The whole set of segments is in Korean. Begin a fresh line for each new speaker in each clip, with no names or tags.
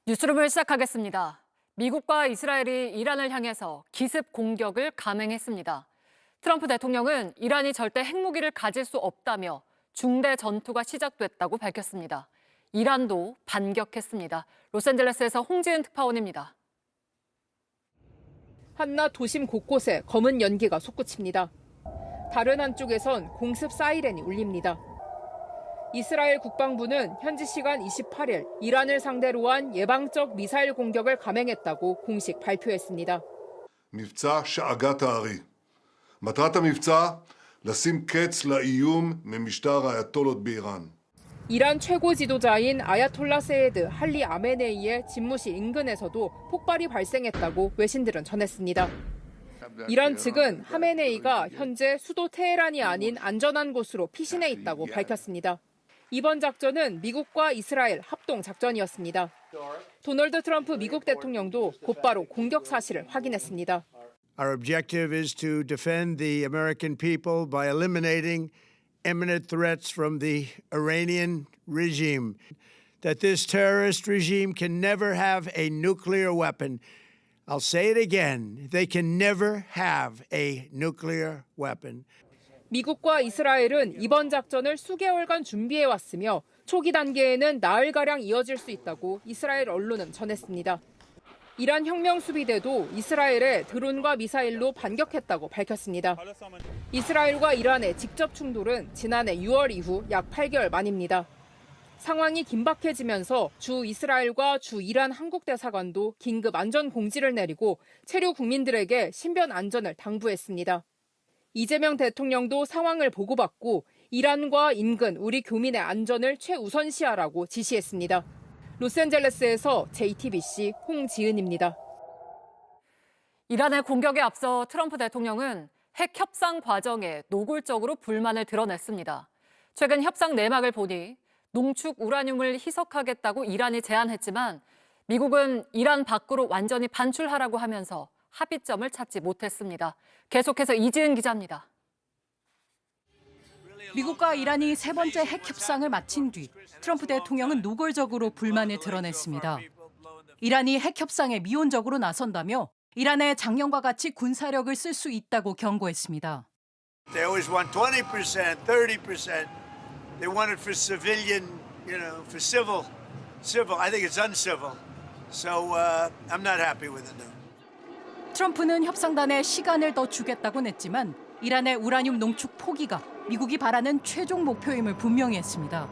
뉴스룸을 시작하겠습니다. 미국과 이스라엘이 이란을 향해서 기습 공격을 감행했습니다. 트럼프 대통령은 이란이 절대 핵무기를 가질 수 없다며 중대 전투가 시작됐다고 밝혔습니다. 이란도 반격했습니다. 로스앤젤레스에서 홍지은 특파원입니다.
한낮 도심 곳곳에 검은 연기가 솟구칩니다. 다른 한쪽에선 공습 사이렌이 울립니다. 이스라엘 국방부는 현지 시간 28일 이란을 상대로 한 예방적 미사일 공격을 감행했다고 공식 발표했습니다.
מבצע שאגת הארי. מטרת המבצע, לשים קץ לאיום ממשטר האייתולות באיראן.
이란 최고 지도자인 아야톨라 세이드 할리 아메네이의 집무실 인근에서도 폭발이 발생했다고 외신들은 전했습니다. 이란 측은 하메네이가 현재 수도 테헤란이 아닌 안전한 곳으로 피신해 있다고 밝혔습니다. 이번 작전은 미국과 이스라엘 합동 작전이었습니다. 도널드 트럼프 미국 대통령도 곧바로 공격 사실을 확인했습니다.
Our objective is to defend the American people by eliminating imminent threats from the Iranian regime. That this terrorist regime can never have a nuclear weapon. I'll say it again. They can never have a nuclear weapon.
미국과 이스라엘은 이번 작전을 수개월간 준비해왔으며 초기 단계에는 나흘가량 이어질 수 있다고 이스라엘 언론은 전했습니다. 이란 혁명수비대도 이스라엘에 드론과 미사일로 반격했다고 밝혔습니다. 이스라엘과 이란의 직접 충돌은 지난해 6월 이후 약 8개월 만입니다. 상황이 긴박해지면서 주 이스라엘과 주 이란 한국대사관도 긴급 안전 공지를 내리고 체류 국민들에게 신변 안전을 당부했습니다. 이재명 대통령도 상황을 보고받고 이란과 인근 우리 교민의 안전을 최우선시하라고 지시했습니다. 로스앤젤레스에서 JTBC 홍지은입니다.
이란의 공격에 앞서 트럼프 대통령은 핵 협상 과정에 노골적으로 불만을 드러냈습니다. 최근 협상 내막을 보니 농축 우라늄을 희석하겠다고 이란이 제안했지만 미국은 이란 밖으로 완전히 반출하라고 하면서 합의점을 찾지 못했습니다. 계속해서 이지은 기자입니다.
미국과 이란이 세 번째 핵 협상을 마친 뒤 트럼프 대통령은 노골적으로 불만을 드러냈습니다. 이란이 핵 협상에 미온적으로 나선다며 이란의 작년과 같이 군사력을 쓸 수 있다고 경고했습니다.
They always want 20%, 30%. They want it for civilian, for civil. I think it's uncivil. So I'm not happy with it now.
트럼프는 협상단에 시간을 더 주겠다고 냈지만 이란의 우라늄 농축 포기가 미국이 바라는 최종 목표임을 분명히 했습니다.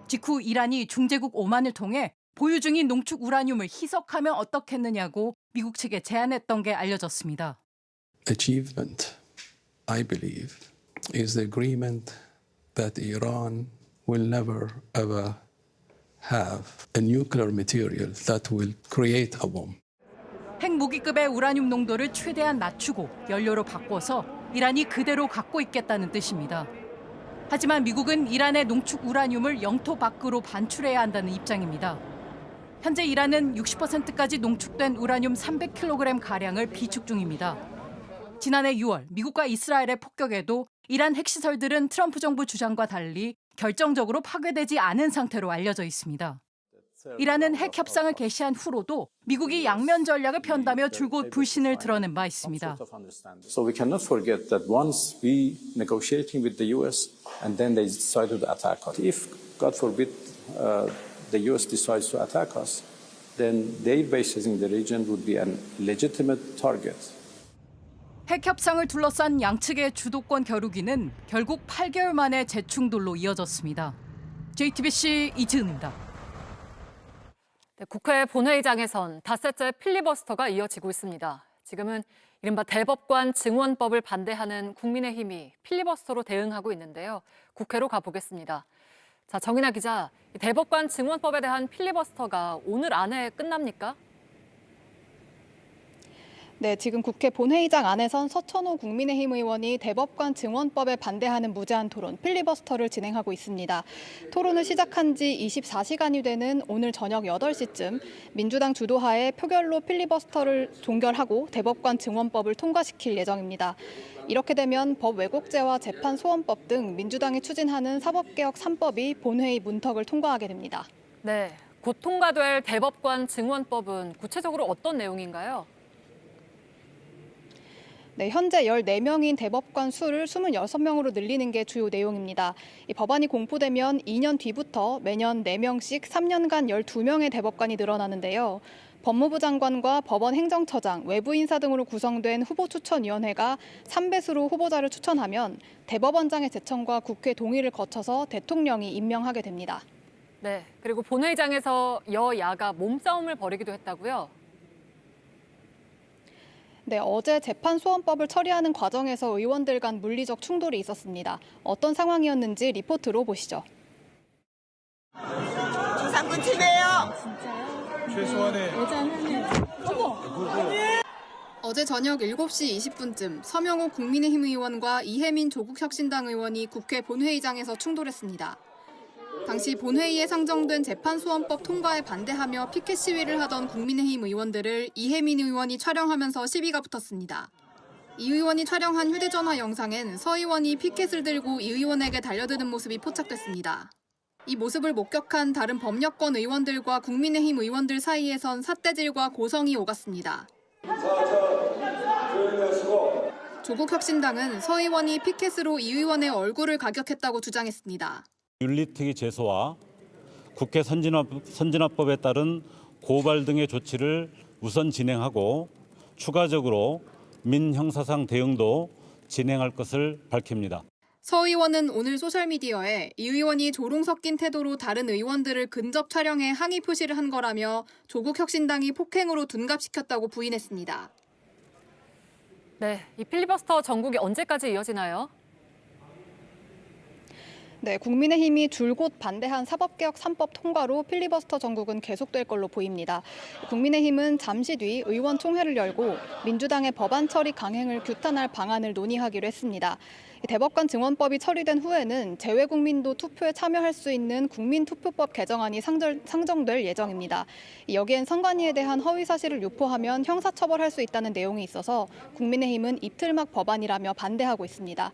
직후 이란이 중재국 오만을 통해 보유 중인 농축 우라늄을 희석하면 어떻겠느냐고 미국 측에 제안했던 게 알려졌습니다.
Achievement, I believe, is the agreement that Iran will never ever have a nuclear material that will create a bomb.
핵무기급의 우라늄 농도를 최대한 낮추고 연료로 바꿔서 이란이 그대로 갖고 있겠다는 뜻입니다. 하지만 미국은 이란의 농축 우라늄을 영토 밖으로 반출해야 한다는 입장입니다. 현재 이란은 60%까지 농축된 우라늄 300kg-가량을 비축 중입니다. 지난해 6월 미국과 이스라엘의 폭격에도 이란 핵시설들은 트럼프 정부 주장과 달리 결정적으로 파괴되지 않은 상태로 알려져 있습니다. 이란은 핵 협상을 개시한 후로도 미국이 양면 전략을 편다며 줄곧 불신을 드러낸 바 있습니다.
So we cannot forget that once we negotiating with the US and then they decided to attack us. If God forbid the US decides to attack us, then their bases in the region would be a legitimate target.
핵 협상을 둘러싼 양측의 주도권 겨루기는 결국 8개월 만에 재충돌로 이어졌습니다. JTBC 이지은입니다.
국회 본회의장에선 닷새째 필리버스터가 이어지고 있습니다. 지금은 이른바 대법관 증원법을 반대하는 국민의힘이 필리버스터로 대응하고 있는데요. 국회로 가보겠습니다. 자, 정인아 기자, 대법관 증원법에 대한 필리버스터가 오늘 안에 끝납니까?
네, 지금 국회 본회의장 안에선 서천호 국민의힘 의원이 대법관 증원법에 반대하는 무제한 토론, 필리버스터를 진행하고 있습니다. 토론을 시작한 지 24시간이 되는 오늘 저녁 8시쯤 민주당 주도하에 표결로 필리버스터를 종결하고 대법관 증원법을 통과시킬 예정입니다. 이렇게 되면 법 왜곡죄와 재판 소원법 등 민주당이 추진하는 사법개혁 3법이 본회의 문턱을 통과하게 됩니다.
네. 곧 통과될 대법관 증원법은 구체적으로 어떤 내용인가요?
네, 현재 14명인 대법관 수를 26명으로 늘리는 게 주요 내용입니다. 이 법안이 공포되면 2년 뒤부터 매년 4명씩 3년간 12명의 대법관이 늘어나는데요. 법무부 장관과 법원 행정처장, 외부 인사 등으로 구성된 후보추천위원회가 3배수로 후보자를 추천하면 대법원장의 제청과 국회 동의를 거쳐서 대통령이 임명하게 됩니다.
네, 그리고 본회의장에서 여야가 몸싸움을 벌이기도 했다고요?
네, 어제 재판소원법을 처리하는 과정에서 의원들 간 물리적 충돌이 있었습니다. 어떤 상황이었는지 리포트로 보시죠.
주상군 침해요.
어제 저녁 7시 20분쯤 서명호 국민의힘 의원과 이혜민 조국혁신당 의원이 국회 본회의장에서 충돌했습니다. 당시 본회의에 상정된 재판소원법 통과에 반대하며 피켓 시위를 하던 국민의힘 의원들을 이혜민 의원이 촬영하면서 시비가 붙었습니다. 이 의원이 촬영한 휴대전화 영상엔 서 의원이 피켓을 들고 이 의원에게 달려드는 모습이 포착됐습니다. 이 모습을 목격한 다른 법여권 의원들과 국민의힘 의원들 사이에선 삿대질과 고성이 오갔습니다. 조국혁신당은 서 의원이 피켓으로 이 의원의 얼굴을 가격했다고 주장했습니다.
윤리특위 제소와 국회 선진화법에 따른 고발 등의 조치를 우선 진행하고 추가적으로 민형사상 대응도 진행할 것을 밝힙니다.
서 의원은 오늘 소셜미디어에 이 의원이 조롱 섞인 태도로 다른 의원들을 근접 촬영해 항의 표시를 한 거라며 조국혁신당이 폭행으로 둔갑시켰다고 부인했습니다.
네, 이 필리버스터 전국이 언제까지 이어지나요? 네,
국민의힘이 줄곧 반대한 사법개혁 3법 통과로 필리버스터 전국은 계속될 걸로 보입니다. 국민의힘은 잠시 뒤 의원 총회를 열고 민주당의 법안 처리 강행을 규탄할 방안을 논의하기로 했습니다. 대법관 증원법이 처리된 후에는 재외국민도 투표에 참여할 수 있는 국민투표법 개정안이 상정될 예정입니다. 여기엔 선관위에 대한 허위 사실을 유포하면 형사처벌할 수 있다는 내용이 있어서 국민의힘은 이틀막 법안이라며 반대하고 있습니다.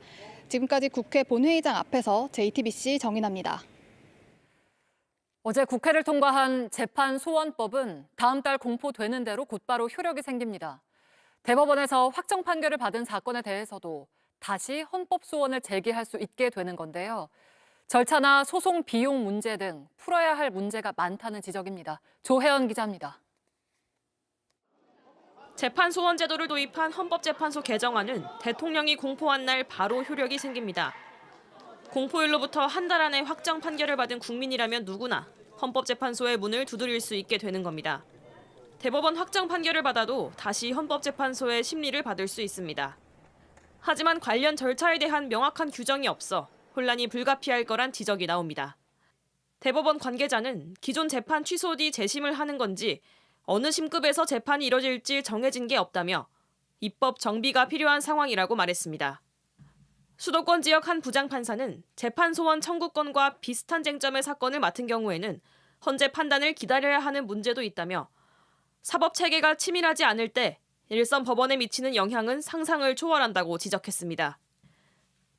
지금까지 국회 본회의장 앞에서 JTBC 정인아입니다.
어제 국회를 통과한 재판소원법은 다음 달 공포되는 대로 곧바로 효력이 생깁니다. 대법원에서 확정 판결을 받은 사건에 대해서도 다시 헌법소원을 제기할 수 있게 되는 건데요. 절차나 소송 비용 문제 등 풀어야 할 문제가 많다는 지적입니다. 조혜연 기자입니다.
재판소원 제도를 도입한 헌법재판소 개정안은 대통령이 공포한 날 바로 효력이 생깁니다. 공포일로부터 한 달 안에 확정 판결을 받은 국민이라면 누구나 헌법재판소의 문을 두드릴 수 있게 되는 겁니다. 대법원 확정 판결을 받아도 다시 헌법재판소의 심리를 받을 수 있습니다. 하지만 관련 절차에 대한 명확한 규정이 없어 혼란이 불가피할 거란 지적이 나옵니다. 대법원 관계자는 기존 재판 취소 뒤 재심을 하는 건지 어느 심급에서 재판이 이뤄질지 정해진 게 없다며 입법 정비가 필요한 상황이라고 말했습니다. 수도권 지역 한 부장판사는 재판소원 청구권과 비슷한 쟁점의 사건을 맡은 경우에는 헌재 판단을 기다려야 하는 문제도 있다며 사법체계가 치밀하지 않을 때 일선 법원에 미치는 영향은 상상을 초월한다고 지적했습니다.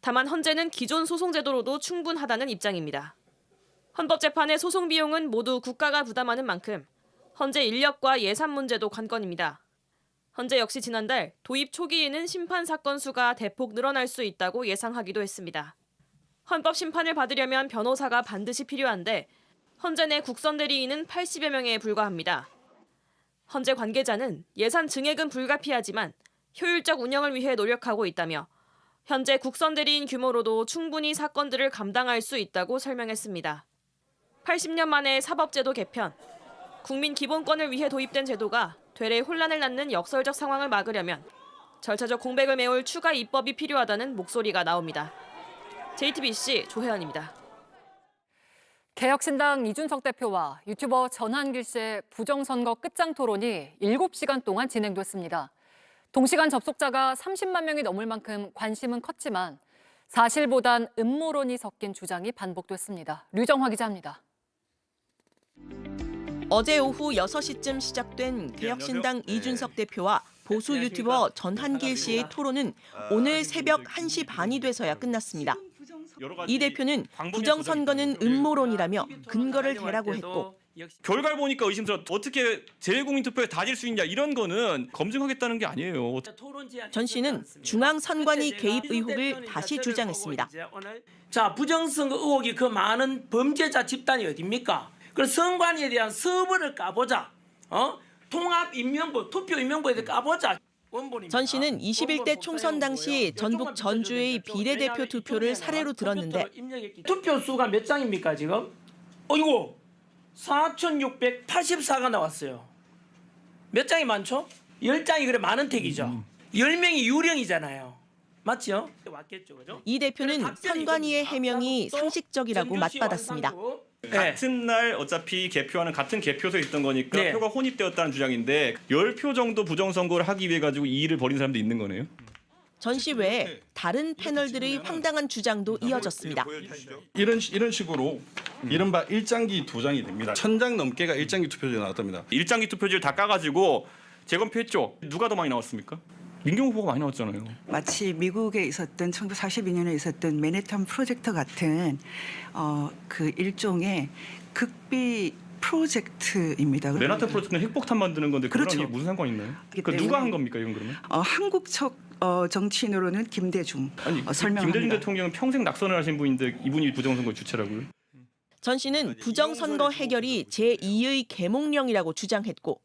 다만 헌재는 기존 소송제도로도 충분하다는 입장입니다. 헌법재판의 소송 비용은 모두 국가가 부담하는 만큼 헌재 인력과 예산 문제도 관건입니다. 헌재 역시 지난달 도입 초기에는 심판 사건 수가 대폭 늘어날 수 있다고 예상하기도 했습니다. 헌법 심판을 받으려면 변호사가 반드시 필요한데 헌재 내 국선 대리인은 80여 명에 불과합니다. 헌재 관계자는 예산 증액은 불가피하지만 효율적 운영을 위해 노력하고 있다며 현재 국선 대리인 규모로도 충분히 사건들을 감당할 수 있다고 설명했습니다. 80년 만에 사법제도 개편, 국민 기본권을 위해 도입된 제도가 되레 혼란을 낳는 역설적 상황을 막으려면 절차적 공백을 메울 추가 입법이 필요하다는 목소리가 나옵니다. JTBC 조혜연입니다.
개혁신당 이준석 대표와 유튜버 전한길 씨의 부정선거 끝장 토론이 7시간 동안 진행됐습니다. 동시간 접속자가 30만 명이 넘을 만큼 관심은 컸지만 사실보단 음모론이 섞인 주장이 반복됐습니다. 류정화 기자입니다.
어제 오후 6시쯤 시작된 개혁신당 이준석 대표와 보수 유튜버 전한길 씨의 토론은 오늘 새벽 1시 반이 돼서야 끝났습니다. 이 대표는 부정선거는 음모론이라며 근거를 대라고 했고
결과를 보니까 의심스러워. 어떻게 재외국민투표에 다질 수 있냐 이런 거는 검증하겠다는 게 아니에요.
전 씨는 중앙선관위 개입 의혹을 다시 주장했습니다.
자, 부정선거 의혹이 그 많은 범죄자 집단이 어딥니까? 그 선관위에 대한 서버를 까보자. 통합인명부, 투표인명부에 대해 까보자.
전 씨는 21대 총선 당시 전북 전주의 비례대표 투표를 사례로 들었는데
투표 수가 몇 장입니까 지금? 이거 4,684가 나왔어요. 몇 장이 많죠? 10장이 그래 많은 택이죠. 10명이 유령이잖아요. 맞죠? 왔겠죠, 그죠?
이 대표는 선관위의 해명이 상식적이라고 맞받았습니다.
같은 날 어차피 개표하는 같은 개표소에 있던 거니까
네.
표가 혼입되었다는 주장인데 10표 정도 부정선거를 하기 위해 가지고 이 일을 벌인 사람도 있는 거네요.
전 씨 외에 다른 패널들의 황당한 주장도 이어졌습니다.
이런 식으로 이른바 일장기 두 장이 됩니다. 1,000장 넘게가 일장기 투표지에 나왔답니다.
일장기 투표지를 다 까가지고 재검표했죠. 누가 더 많이 나왔습니까? 민경 후보가 많이 나왔잖아요.
마치 미국에 있었던 1942년에 있었던 맨해튼 프로젝트 같은 그 일종의 극비 프로젝트입니다.
맨하탄 프로젝트는 핵폭탄 만드는 건데 그거랑
그렇죠.
이게 무슨 상관이 있나요? 그러니까 누가 한 겁니까 이건 그러면?
한국 척 정치인으로는 김대중 설명합니다.
김대중 대통령은 평생 낙선을 하신 분인데 이분이 부정선거 주체라고요?
전 씨는 부정선거 해결이 제2의 계몽령이라고 주장했고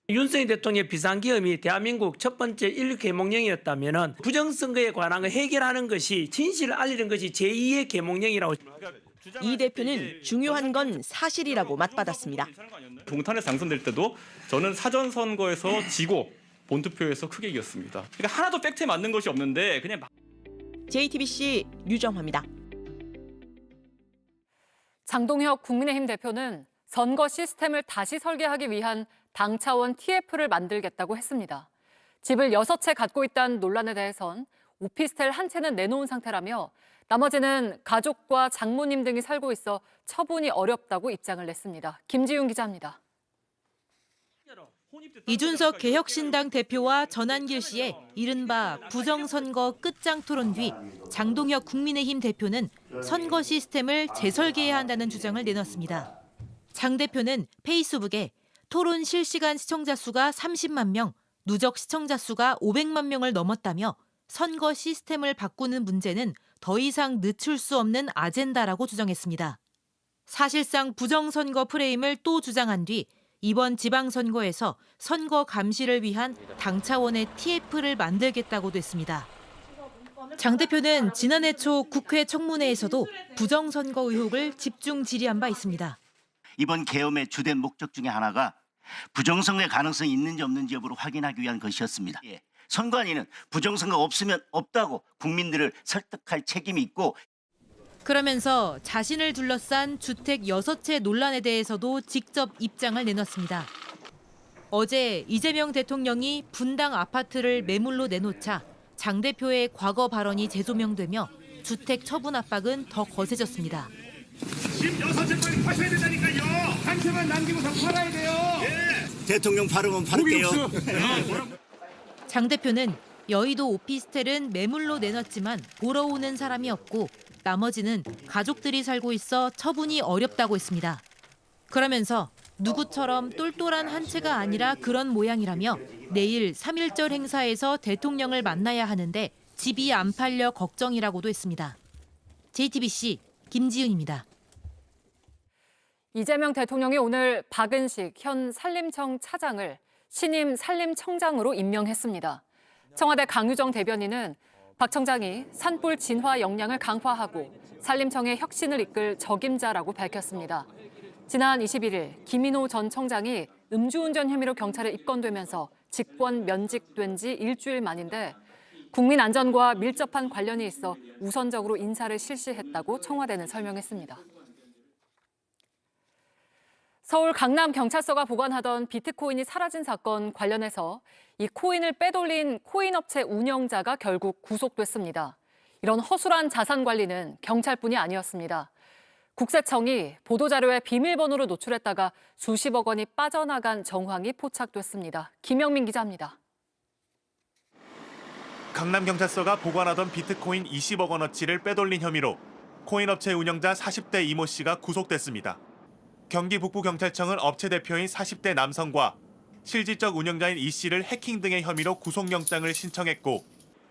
윤석열 대통령의 비상계엄이 대한민국 첫 번째 인류 계몽령이었다면 부정선거에 관한 걸 해결하는 것이 진실을 알리는 것이 제2의 계몽령이라고.
이 대표는 중요한 건 사실이라고 맞받았습니다.
동탄에서 당선될 때도 저는 사전 선거에서 지고 본투표에서 크게 이겼습니다. 그러니까 하나도 팩트에 맞는 것이 없는데 그냥
JTBC 류정화입니다.
장동혁 국민의힘 대표는 선거 시스템을 다시 설계하기 위한 당 차원 TF를 만들겠다고 했습니다. 집을 6채 갖고 있다는 논란에 대해선 오피스텔 한 채는 내놓은 상태라며 나머지는 가족과 장모님 등이 살고 있어 처분이 어렵다고 입장을 냈습니다. 김지윤 기자입니다.
이준석 개혁신당 대표와 전한길 씨의 이른바 부정선거 끝장 토론 뒤 장동혁 국민의힘 대표는 선거 시스템을 재설계해야 한다는 주장을 내놨습니다. 장 대표는 페이스북에 토론 실시간 시청자 수가 30만 명, 누적 시청자 수가 500만 명을 넘었다며 선거 시스템을 바꾸는 문제는 더 이상 늦출 수 없는 아젠다라고 주장했습니다. 사실상 부정선거 프레임을 또 주장한 뒤 이번 지방선거에서 선거 감시를 위한 당 차원의 TF를 만들겠다고도 했습니다. 장 대표는 지난해 초 국회 청문회에서도 부정선거 의혹을 집중 질의한 바 있습니다.
이번 계엄의 주된 목적 중에 하나가 부정선거의 가능성이 있는지 없는지 여부를 확인하기 위한 것이었습니다. 선관위는 부정선거가 없으면 없다고 국민들을 설득할 책임이 있고
그러면서 자신을 둘러싼 주택 6채 논란에 대해서도 직접 입장을 내놨습니다. 어제 이재명 대통령이 분당 아파트를 매물로 내놓자 장 대표의 과거 발언이 재조명되며 주택 처분 압박은 더 거세졌습니다.
집 6채 빨리 파셔야 된다니까요. 한 채만 남기고서 팔아야 돼요. 예.
대통령 팔으면 팔을게요.
장 대표는 여의도 오피스텔은 매물로 내놨지만 보러 오는 사람이 없고 나머지는 가족들이 살고 있어 처분이 어렵다고 했습니다. 그러면서 누구처럼 똘똘한 한 채가 아니라 그런 모양이라며 내일 3.1절 행사에서 대통령을 만나야 하는데 집이 안 팔려 걱정이라고도 했습니다. JTBC 김지윤입니다.
이재명 대통령이 오늘 박은식 현 산림청 차장을 신임 산림청장으로 임명했습니다. 청와대 강유정 대변인은 박 청장이 산불 진화 역량을 강화하고 산림청의 혁신을 이끌 적임자라고 밝혔습니다. 지난 21일 김인호 전 청장이 음주운전 혐의로 경찰에 입건되면서 직권 면직된 지 일주일 만인데 국민 안전과 밀접한 관련이 있어 우선적으로 인사를 실시했다고 청와대는 설명했습니다. 서울 강남경찰서가 보관하던 비트코인이 사라진 사건 관련해서 이 코인을 빼돌린 코인업체 운영자가 결국 구속됐습니다. 이런 허술한 자산 관리는 경찰뿐이 아니었습니다. 국세청이 보도자료에 비밀번호를 노출했다가 수십억 원이 빠져나간 정황이 포착됐습니다. 김영민 기자입니다.
강남경찰서가 보관하던 비트코인 20억 원어치를 빼돌린 혐의로 코인업체 운영자 40대 이모 씨가 구속됐습니다. 경기 북부경찰청은 업체 대표인 40대 남성과 실질적 운영자인 이 씨를 해킹 등의 혐의로 구속영장을 신청했고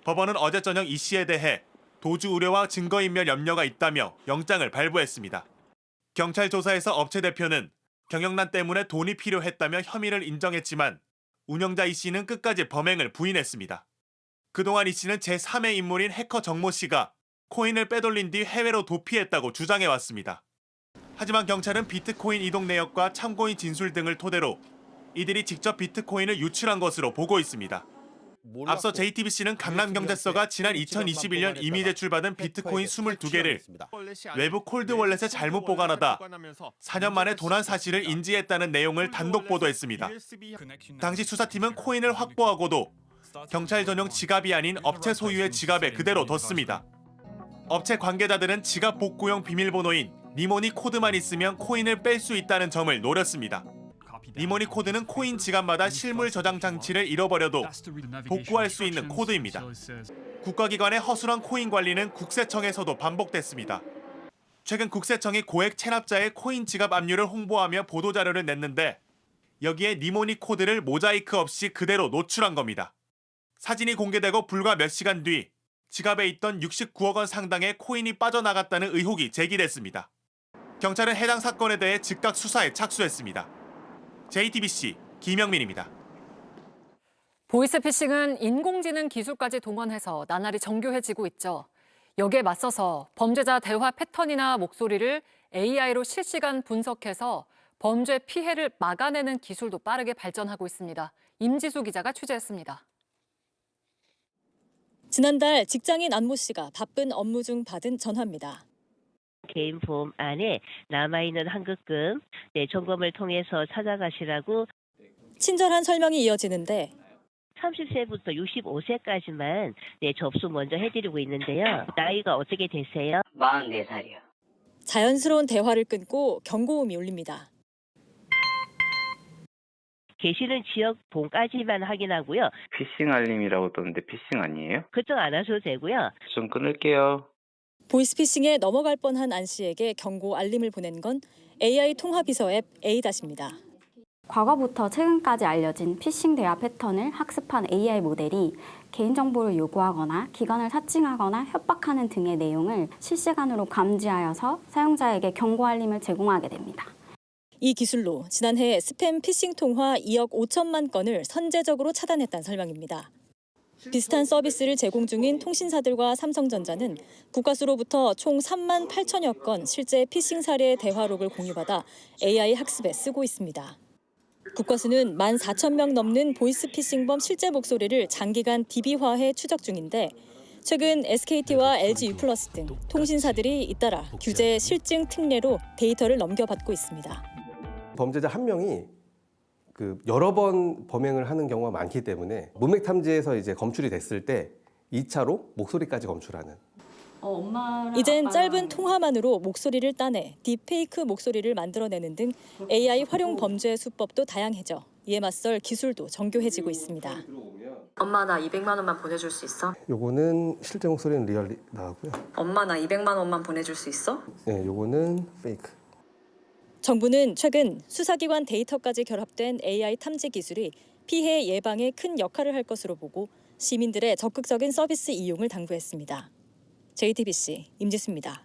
법원은 어제 저녁 이 씨에 대해 도주 우려와 증거인멸 염려가 있다며 영장을 발부했습니다. 경찰 조사에서 업체 대표는 경영난 때문에 돈이 필요했다며 혐의를 인정했지만 운영자 이 씨는 끝까지 범행을 부인했습니다. 그동안 이 씨는 제3의 인물인 해커 정모 씨가 코인을 빼돌린 뒤 해외로 도피했다고 주장해왔습니다. 하지만 경찰은 비트코인 이동 내역과 참고인 진술 등을 토대로 이들이 직접 비트코인을 유출한 것으로 보고 있습니다. 앞서 JTBC는 강남경찰서가 지난 2021년 이미 제출받은 비트코인 22개를 외부 콜드월렛에 잘못 보관하다 4년 만에 도난 사실을 인지했다는 내용을 단독 보도했습니다. 당시 수사팀은 코인을 확보하고도 경찰 전용 지갑이 아닌 업체 소유의 지갑에 그대로 뒀습니다. 업체 관계자들은 지갑 복구용 비밀번호인 니모니 코드만 있으면 코인을 뺄 수 있다는 점을 노렸습니다. 니모니 코드는 코인 지갑마다 실물 저장 장치를 잃어버려도 복구할 수 있는 코드입니다. 국가기관의 허술한 코인 관리는 국세청에서도 반복됐습니다. 최근 국세청이 고액 체납자의 코인 지갑 압류를 홍보하며 보도자료를 냈는데 여기에 니모니 코드를 모자이크 없이 그대로 노출한 겁니다. 사진이 공개되고 불과 몇 시간 뒤 지갑에 있던 69억 원 상당의 코인이 빠져나갔다는 의혹이 제기됐습니다. 경찰은 해당 사건에 대해 즉각 수사에 착수했습니다. JTBC 김영민입니다.
보이스피싱은 인공지능 기술까지 동원해서 나날이 정교해지고 있죠. 여기에 맞서서 범죄자 대화 패턴이나 목소리를 AI로 실시간 분석해서 범죄 피해를 막아내는 기술도 빠르게 발전하고 있습니다. 임지수 기자가 취재했습니다.
지난달 직장인 안모 씨가 바쁜 업무 중 받은 전화입니다.
개인 보험 안에 남아있는 환급금 점검을 통해서 찾아가시라고.
친절한 설명이 이어지는데
30세부터 65세까지만 접수 먼저 해드리고 있는데요. 나이가 어떻게 되세요?
44살이요.
자연스러운 대화를 끊고 경고음이 울립니다.
계시는 지역 본까지만 확인하고요.
피싱 알림이라고 떴는데 피싱 아니에요?
걱정 안 하셔도 되고요.
좀 끊을게요.
보이스피싱에 넘어갈 뻔한 안 씨에게 경고 알림을 보낸 건 AI 통화 비서 앱 A-입니다.
과거부터 최근까지 알려진 피싱 대화 패턴을 학습한 AI 모델이 개인정보를 요구하거나 기관을 사칭하거나 협박하는 등의 내용을 실시간으로 감지하여서 사용자에게 경고 알림을 제공하게 됩니다.
이 기술로 지난해 스팸 피싱 통화 2억 5천만 건을 선제적으로 차단했다는 설명입니다. 비슷한 서비스를 제공 중인 통신사들과 삼성전자는 국가수로부터 총 3만 8천여 건 실제 피싱 사례의 대화록을 공유받아 AI 학습에 쓰고 있습니다. 국가수는 1만 4천 명 넘는 보이스피싱범 실제 목소리를 장기간 DB화해 추적 중인데 최근 SKT와 LG U+ 등 통신사들이 잇따라 규제 실증 특례로 데이터를 넘겨받고 있습니다.
범죄자 한 명이 여러 번 범행을 하는 경우가 많기 때문에 문맥 탐지에서 이제 검출이 됐을 때 2차로 목소리까지 검출하는.
이젠 짧은 통화만으로 목소리를 따내 딥페이크 목소리를 만들어내는 등 AI 활용 범죄 수법도 다양해져 이에 맞설 기술도 정교해지고 있습니다.
엄마 나 200만 원만 보내줄 수 있어?
요거는 실제 목소리는 리얼 나오고요.
엄마 나 200만 원만 보내줄 수 있어?
네, 요거는 페이크.
정부는 최근 수사기관 데이터까지 결합된 AI 탐지 기술이 피해 예방에 큰 역할을 할 것으로 보고 시민들의 적극적인 서비스 이용을 당부했습니다. JTBC 임지수입니다.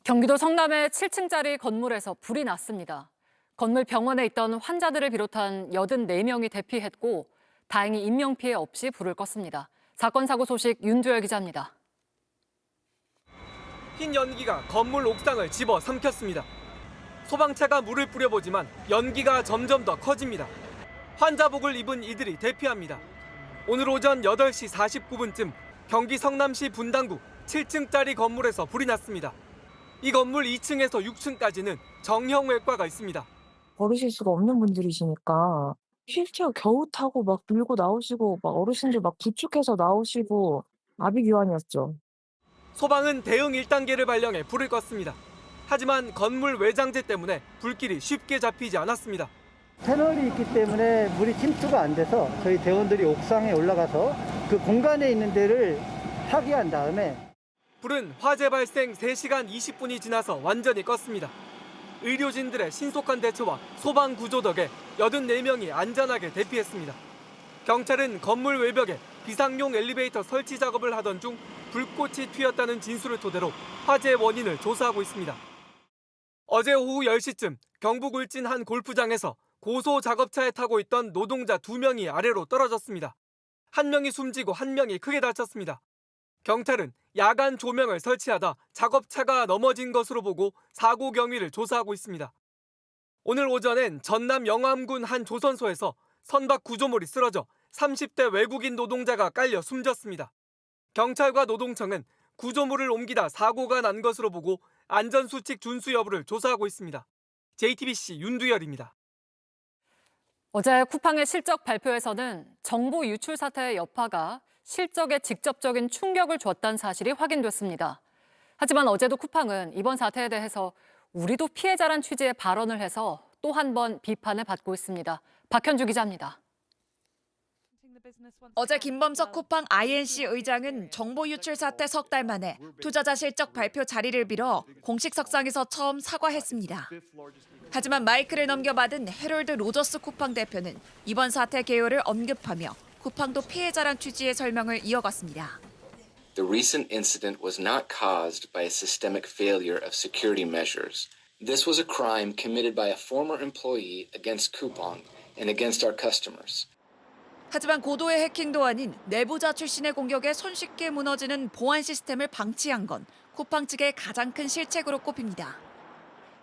경기도 성남의 7층짜리 건물에서 불이 났습니다. 건물 병원에 있던 환자들을 비롯한 84명이 대피했고 다행히 인명피해 없이 불을 껐습니다. 사건 사고 소식 윤두열 기자입니다.
흰 연기가 건물 옥상을 집어삼켰습니다. 소방차가 물을 뿌려보지만 연기가 점점 더 커집니다. 환자복을 입은 이들이 대피합니다. 오늘 오전 8시 49분쯤 경기 성남시 분당구 7층짜리 건물에서 불이 났습니다. 이 건물 2층에서 6층까지는 정형외과가 있습니다.
걸으실 수가 없는 분들이시니까 휠체어 겨우 타고 막 밀고 나오시고 막 어르신들 막 부축해서 나오시고 아비규환이었죠.
소방은 대응 1단계를 발령해 불을 껐습니다. 하지만 건물 외장재 때문에 불길이 쉽게 잡히지 않았습니다.
터널이 있기 때문에 물이 침투가 안 돼서 저희 대원들이 옥상에 올라가서 그 공간에 있는 데를 파기한 다음에
불은 화재 발생 3시간 20분이 지나서 완전히 껐습니다. 의료진들의 신속한 대처와 소방 구조 덕에 84명이 안전하게 대피했습니다. 경찰은 건물 외벽에 비상용 엘리베이터 설치 작업을 하던 중 불꽃이 튀었다는 진술을 토대로 화재 원인을 조사하고 있습니다. 어제 오후 10시쯤 경북 울진 한 골프장에서 고소 작업차에 타고 있던 노동자 2명이 아래로 떨어졌습니다. 한 명이 숨지고 한 명이 크게 다쳤습니다. 경찰은 야간 조명을 설치하다 작업차가 넘어진 것으로 보고 사고 경위를 조사하고 있습니다. 오늘 오전엔 전남 영암군 한 조선소에서 선박 구조물이 쓰러져 30대 외국인 노동자가 깔려 숨졌습니다. 경찰과 노동청은 구조물을 옮기다 사고가 난 것으로 보고 안전수칙 준수 여부를 조사하고 있습니다. JTBC 윤두열입니다.
어제 쿠팡의 실적 발표에서는 정보 유출 사태의 여파가 실적에 직접적인 충격을 줬다는 사실이 확인됐습니다. 하지만 어제도 쿠팡은 이번 사태에 대해서 우리도 피해자란 취지의 발언을 해서 또 한 번 비판을 받고 있습니다. 박현주 기자입니다.
어제 김범석 쿠팡 INC 의장은 정보 유출 사태 석 달 만에 투자자 실적 발표 자리를 빌어 공식 석상에서 처음 사과했습니다. 하지만 마이크를 넘겨받은 해롤드 로저스 쿠팡 대표는 이번 사태 개요를 언급하며 쿠팡도 피해자란 취지의 설명을 이어갔습니다.
The recent incident was not caused by a systemic failure of security measures. This was a crime committed by a former employee against Coupang and against our customers.
하지만 고도의 해킹도 아닌 내부자 출신의 공격에 손쉽게 무너지는 보안 시스템을 방치한 건 쿠팡 측의 가장 큰 실책으로 꼽힙니다.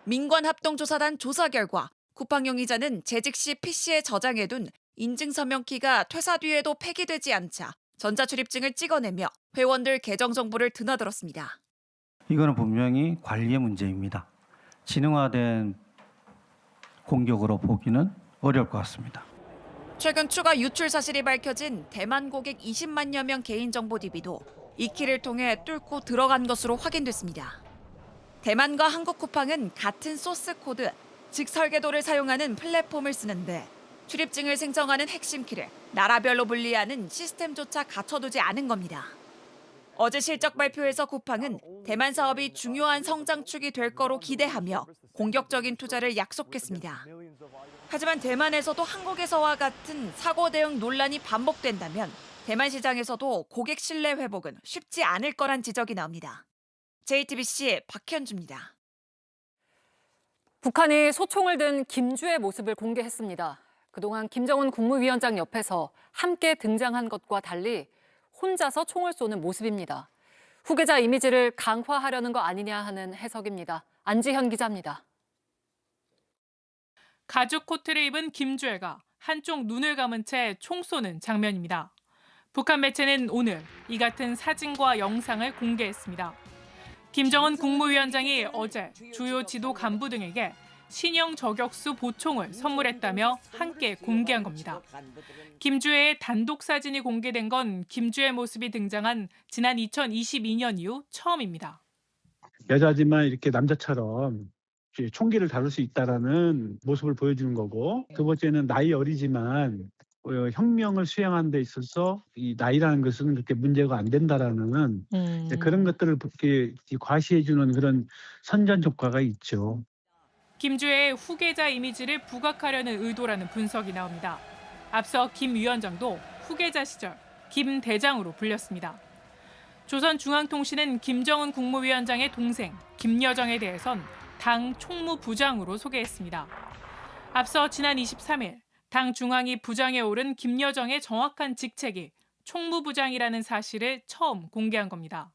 민관합동조사단 조사 결과 쿠팡 용의자는 재직 시 PC에 저장해둔 인증서명키가 퇴사 뒤에도 폐기되지 않자 전자출입증을 찍어내며 회원들 계정 정보를 드나들었습니다.
이거는 분명히 관리의 문제입니다. 지능화된 공격으로 보기는 어려울 것 같습니다.
최근 추가 유출 사실이 밝혀진 대만 고객 20만여 명 개인정보 DB도 이 키를 통해 뚫고 들어간 것으로 확인됐습니다. 대만과 한국 쿠팡은 같은 소스 코드, 즉 설계도를 사용하는 플랫폼을 쓰는데 출입증을 생성하는 핵심 키를 나라별로 분리하는 시스템조차 갖춰두지 않은 겁니다. 어제 실적 발표에서 쿠팡은 대만 사업이 중요한 성장축이 될 거로 기대하며 공격적인 투자를 약속했습니다. 하지만 대만에서도 한국에서와 같은 사고 대응 논란이 반복된다면 대만 시장에서도 고객 신뢰 회복은 쉽지 않을 거란 지적이 나옵니다. JTBC 박현주입니다.
북한이 소총을 든 김주의 모습을 공개했습니다. 그동안 김정은 국무위원장 옆에서 함께 등장한 것과 달리 혼자서 총을 쏘는 모습입니다. 후계자 이미지를 강화하려는 거 아니냐 하는 해석입니다. 안지현 기자입니다.
가죽 코트를 입은 김주애가 한쪽 눈을 감은 채 총 쏘는 장면입니다. 북한 매체는 오늘 이 같은 사진과 영상을 공개했습니다. 김정은 국무위원장이 어제 주요 지도 간부 등에게 신형 저격수 보총을 선물했다며 함께 공개한 겁니다. 김주애의 단독 사진이 공개된 건 김주애 모습이 등장한 지난 2022년 이후 처음입니다.
여자지만 이렇게 남자처럼 총기를 다룰 수 있다라는 모습을 보여주는 거고, 두 번째는 나이 어리지만 혁명을 수행하는 데 있어서 이 나이라는 것은 그렇게 문제가 안 된다라는 그런 것들을 이렇게 과시해주는 그런 선전 효과가 있죠.
김주애의 후계자 이미지를 부각하려는 의도라는 분석이 나옵니다. 앞서 김 위원장도 후계자 시절 김 대장으로 불렸습니다. 조선중앙통신은 김정은 국무위원장의 동생 김여정에 대해선 당 총무부장으로 소개했습니다. 앞서 지난 23일 당 중앙위 부장에 오른 김여정의 정확한 직책이 총무부장이라는 사실을 처음 공개한 겁니다.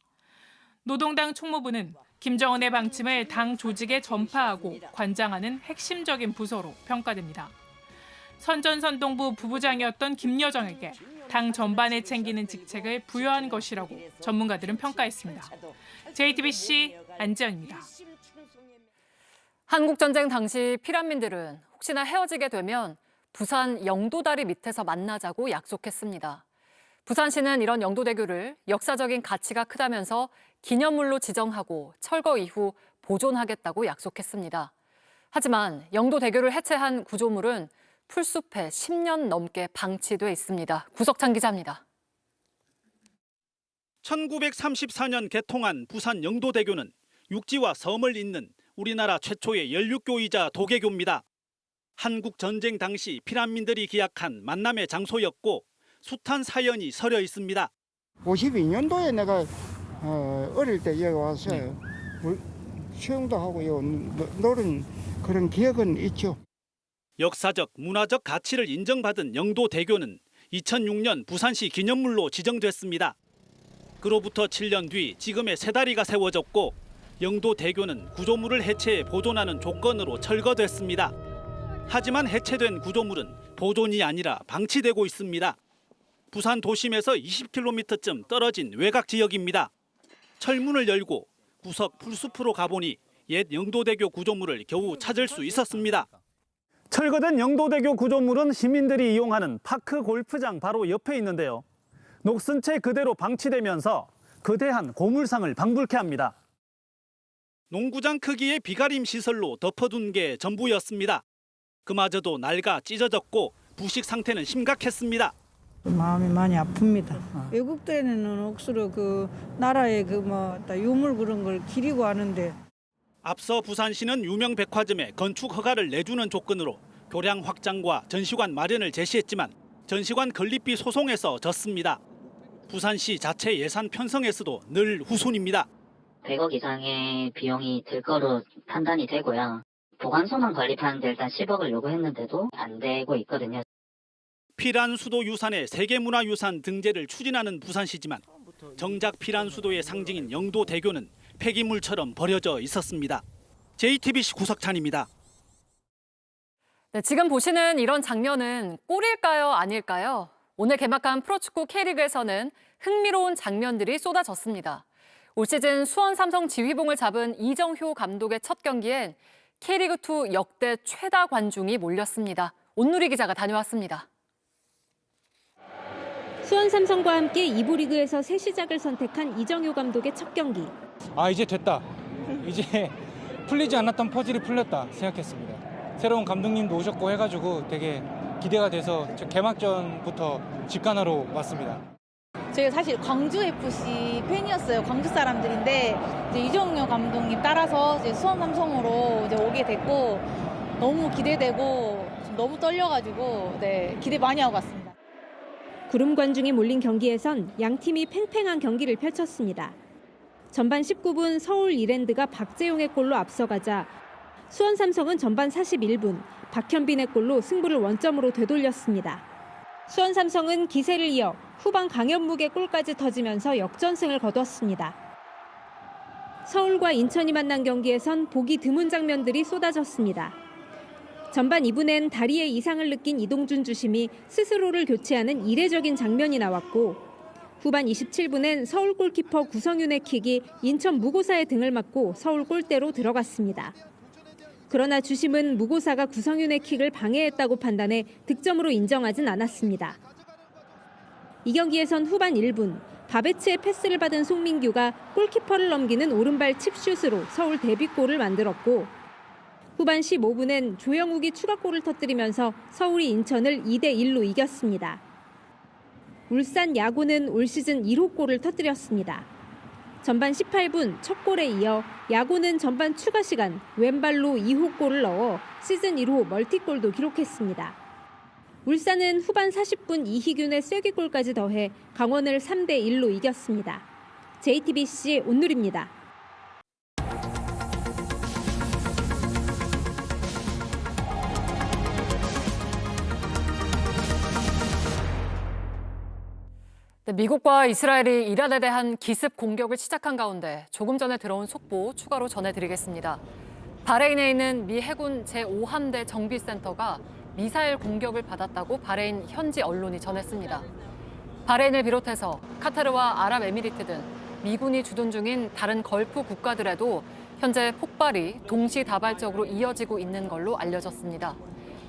노동당 총무부는 김정은의 방침을 당 조직에 전파하고 관장하는 핵심적인 부서로 평가됩니다. 선전선동부 부부장이었던 김여정에게 당 전반을 챙기는 직책을 부여한 것이라고 전문가들은 평가했습니다. JTBC 안지연입니다.
한국전쟁 당시 피란민들은 혹시나 헤어지게 되면 부산 영도다리 밑에서 만나자고 약속했습니다. 부산시는 이런 영도대교를 역사적인 가치가 크다면서 기념물로 지정하고 철거 이후 보존하겠다고 약속했습니다. 하지만 영도대교를 해체한 구조물은 풀숲에 10년 넘게 방치돼 있습니다. 구석찬 기자입니다.
1934년 개통한 부산 영도대교는 육지와 섬을 잇는 우리나라 최초의 연륙교이자 도개교입니다. 한국 전쟁 당시 피난민들이 기약한 만남의 장소였고 숱한 사연이 서려 있습니다.
52년도에 내가 어릴 때 여기 와서 수영도 하고 노는 그런 기억은 있죠.
역사적, 문화적 가치를 인정받은 영도대교는 2006년 부산시 기념물로 지정됐습니다. 그로부터 7년 뒤 지금의 세 다리가 세워졌고 영도대교는 구조물을 해체해 보존하는 조건으로 철거됐습니다. 하지만 해체된 구조물은 보존이 아니라 방치되고 있습니다. 부산 도심에서 20km쯤 떨어진 외곽 지역입니다. 철문을 열고 구석 풀숲으로 가보니 옛 영도대교 구조물을 겨우 찾을 수 있었습니다.
철거된 영도대교 구조물은 시민들이 이용하는 파크 골프장 바로 옆에 있는데요. 녹슨 채 그대로 방치되면서 거대한 고물상을 방불케 합니다.
농구장 크기의 비가림 시설로 덮어둔 게 전부였습니다. 그마저도 낡아 찢어졌고 부식 상태는 심각했습니다.
마음이 많이 아픕니다. 외국들에는 억수로 그 나라의 유물 그런 걸 기리고 하는데.
앞서 부산시는 유명 백화점에 건축 허가를 내주는 조건으로 교량 확장과 전시관 마련을 제시했지만 전시관 건립비 소송에서 졌습니다. 부산시 자체 예산 편성에서도 늘 후순입니다.
100억 이상의 비용이 들 거로 판단이 되고요. 보관소만 건립하는데 일단 10억을 요구했는데도 안 되고 있거든요.
피란 수도 유산의 세계문화유산 등재를 추진하는 부산시지만 정작 피란 수도의 상징인 영도대교는 폐기물처럼 버려져 있었습니다. JTBC 구석찬입니다.
네, 지금 보시는 이런 장면은 골일까요, 아닐까요? 오늘 개막한 프로축구 K리그에서는 흥미로운 장면들이 쏟아졌습니다. 올 시즌 수원 삼성 지휘봉을 잡은 이정효 감독의 첫 경기엔 K리그2 역대 최다 관중이 몰렸습니다. 온누리 기자가 다녀왔습니다.
수원 삼성과 함께 2부 리그에서 새 시작을 선택한 이정효 감독의 첫 경기.
이제 됐다. 이제 풀리지 않았던 퍼즐이 풀렸다 생각했습니다. 새로운 감독님도 오셨고 해가지고 되게 기대가 돼서 개막전부터 직관하러 왔습니다.
제가 사실 광주 FC 팬이었어요. 광주 사람들인데 이제 이정효 감독님 따라서 이제 수원 삼성으로 이제 오게 됐고 너무 기대되고 너무 떨려가지고 기대 많이 하고 갔습니다.
구름 관중이 몰린 경기에선 양 팀이 팽팽한 경기를 펼쳤습니다. 전반 19분 서울 이랜드가 박재용의 골로 앞서가자 수원 삼성은 전반 41분 박현빈의 골로 승부를 원점으로 되돌렸습니다. 수원 삼성은 기세를 이어 후반 강현묵의 골까지 터지면서 역전승을 거뒀습니다. 서울과 인천이 만난 경기에선 보기 드문 장면들이 쏟아졌습니다. 전반 2분엔 다리에 이상을 느낀 이동준 주심이 스스로를 교체하는 이례적인 장면이 나왔고 후반 27분엔 서울 골키퍼 구성윤의 킥이 인천 무고사의 등을 맞고 서울 골대로 들어갔습니다. 그러나 주심은 무고사가 구성윤의 킥을 방해했다고 판단해 득점으로 인정하진 않았습니다. 이 경기에선 후반 1분 바베츠의 패스를 받은 송민규가 골키퍼를 넘기는 오른발 칩슛으로 서울 데뷔골을 만들었고 후반 15분엔 조영욱이 추가골을 터뜨리면서 서울이 인천을 2대1로 이겼습니다. 울산 야구는 올 시즌 1호 골을 터뜨렸습니다. 전반 18분 첫 골에 이어 야구는 전반 추가 시간 왼발로 2호 골을 넣어 시즌 1호 멀티골도 기록했습니다. 울산은 후반 40분 이희균의 쐐기골까지 더해 강원을 3대1로 이겼습니다. JTBC 온누리입니다.
미국과 이스라엘이 이란에 대한 기습 공격을 시작한 가운데 조금 전에 들어온 속보 추가로 전해드리겠습니다. 바레인에 있는 미 해군 제5함대 정비센터가 미사일 공격을 받았다고 바레인 현지 언론이 전했습니다. 바레인을 비롯해서 카타르와 아랍에미리트 등 미군이 주둔 중인 다른 걸프 국가들에도 현재 폭발이 동시다발적으로 이어지고 있는 걸로 알려졌습니다.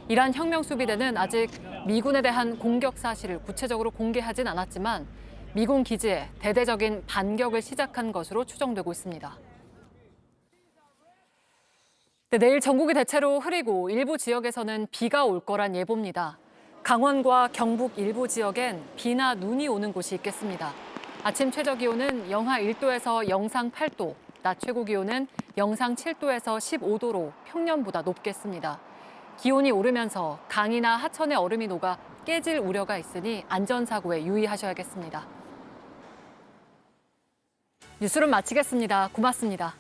이란 혁명수비대는 아직 미군에 대한 공격 사실을 구체적으로 공개하진 않았지만 미군 기지에 대대적인 반격을 시작한 것으로 추정되고 있습니다. 내일 전국이 대체로 흐리고 일부 지역에서는 비가 올 거란 예보입니다. 강원과 경북 일부 지역엔 비나 눈이 오는 곳이 있겠습니다. 아침 최저 기온은 영하 1도에서 영상 8도, 낮 최고 기온은 영상 7도에서 15도로 평년보다 높겠습니다. 기온이 오르면서 강이나 하천의 얼음이 녹아 깨질 우려가 있으니 안전사고에 유의하셔야겠습니다. 뉴스룸 마치겠습니다. 고맙습니다.